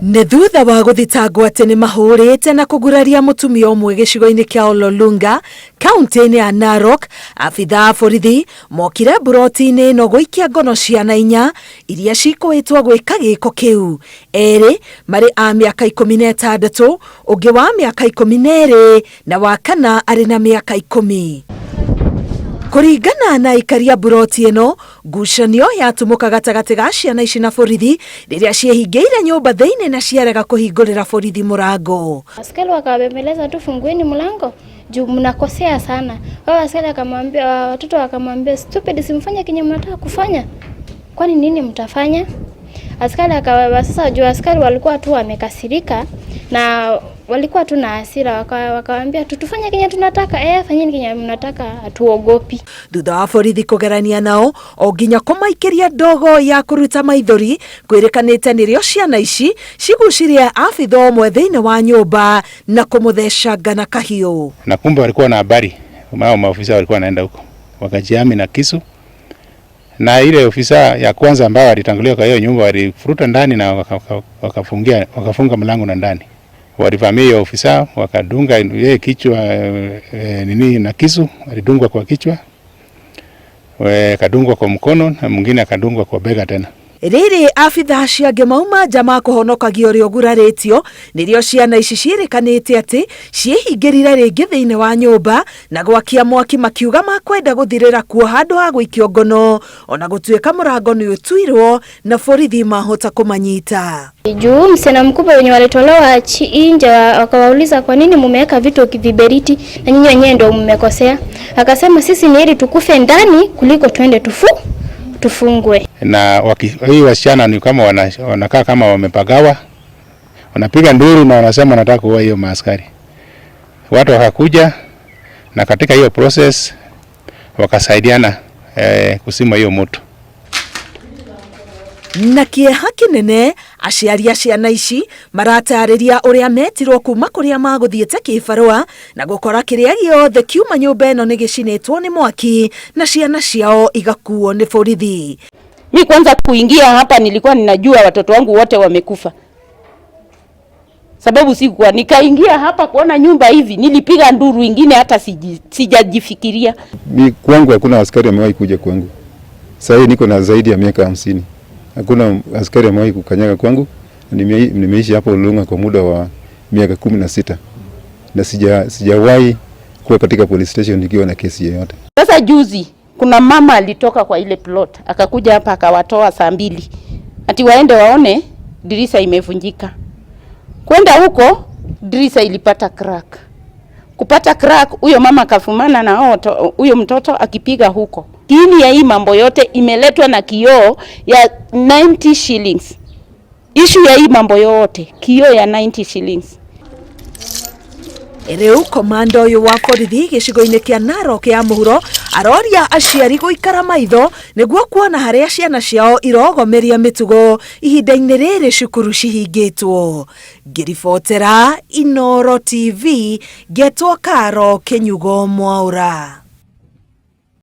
Nĩ thutha wa gũthitangwo atĩ nĩ mahũrĩte na kũguraria mũtumia ũmwe gĩcigo-inĩ kĩa Ololunga, kaunti-inĩ ya Narok, abithaa a borithi mokire mburoti-inĩ ĩno gũikia ngono ciana 4 iria cikwĩtwo gwĩka gĩko kĩu. Erĩ marĩ a mĩaka 16, ũngĩ wa mĩaka 12 na wa kana arĩ na mĩaka 10. Kũringana na ikaria buroti ĩno, ngucanio yatũmũka gatagatĩ ga ciana ici na borithi rĩrĩa ciehingĩire nyumba thiini na ciarega kũhingũrĩra borithi mũrango. Askari wakabembeleza tu, fungueni mlango juu mnakosea sana. Wao askari akamwambia, watoto wakamwambia, stupid, simfanye kinyo mnataka kufanya. Kwani nini mtafanya? Askari akawaba, sasa juu askari walikuwa tu wamekasirika na walikuwa tu na hasira, wakawaambia tutufanye kinyo tunataka, fanyeni kinyo mnataka, hatuogopi. Thutha wa borithi kũgerania nao, o nginya kũmaikĩria ndogo ya kũruta maithori, kwĩrĩkanĩte nĩrĩo ciana ici cigucirie abithaa ũmwe thĩinĩ wa nyũmba na kũmũthecanga na kahiu. Na kumbe walikuwa na habari, maofisa walikuwa wanaenda huko, wakajiami na kisu. Na ile ofisa ya kwanza ambao alitangulia kwa hiyo nyumba walifuruta ndani na wakafunga mlango na ndani. Walivamia hiyo ofisa, wakadunga yeye kichwa na kisu, alidungwa kwa kichwa, kadungwa kwa mkono na mwingine akadungwa kwa bega tena. Rĩrĩ abithaa ciangĩ mauma jamaa kũhonokagia ũrĩa ũgurarĩtio, nĩrĩo ciana ici ciĩrĩkanĩte atĩ ciĩhingĩrire rĩngĩ thĩinĩ wa nyũmba na gwakia mwaki makiuga makwenda gũthirĩra kuo handũ ha gũikio ngono, ona gũtuĩka mũrango nĩ ũtuirwo na borithi mahota kũmanyita. Juu msichana mkubwa wenye walitolewa nje wakawauliza kwa nini mumeweka vitu viberiti na nyinyi wenyewe ndio mmekosea. Akasema sisi ni heri tukufe ndani kuliko twende tufungwe. Na hii wasichana ni kama wanakaa kama wamepagawa, wanapiga nduru na wanasema wanataka kuua hiyo maaskari. Watu wakakuja na katika hiyo process wakasaidiana kusima hiyo moto. Na kĩeha kĩnene aciari a ciana ici maratarĩria ũrĩa metirwo kuma kũrĩa magũthiĩte kĩbarũa na gũkora kĩrĩa gĩothe kiuma nyũmba ĩno nĩ gĩcinĩtwo nĩ mwaki na ciana ciao igakuo nĩ borithi. Mi kwanza kuingia hapa nilikuwa ninajua watoto wangu wote wamekufa. Sababu sikuwa nikaingia hapa kuona nyumba hivi, nilipiga nduru ingine hata sijajifikiria. Mi kwangu hakuna askari amewahi kuja kwangu. Sasa niko na zaidi ya miaka 50. Hakuna askari amewahi kukanyaga kwangu. Nimeishi hapo Ololunga kwa muda wa miaka 16. Na sijawahi kuwa katika police station nikiwa na kesi yoyote. Sasa juzi kuna mama alitoka kwa ile plot, akakuja hapa akawatoa saa 2. Ati waende waone dirisha imevunjika. Kwenda huko dirisha ilipata crack. Kupata crack, huyo mama kafumana na huyo mtoto akipiga huko. Kiini ya hii mambo yote imeletwa na kioo ya 90 shillings. Issue ya hii mambo yote, kioo ya 90 shillings. Rĩu komando ũyũ wa borithi gĩcigo-inĩ kĩa Narok ya mũhuro aroria aciari gũikara maitho nĩguo kuona harĩa ciana ciao irogomeria mĩtugo ihinda-inĩ rĩrĩ cukuru cihingĩtwo. Ngĩribotera Inooro TV, ngetwo Karo Kenyugo Mwaura.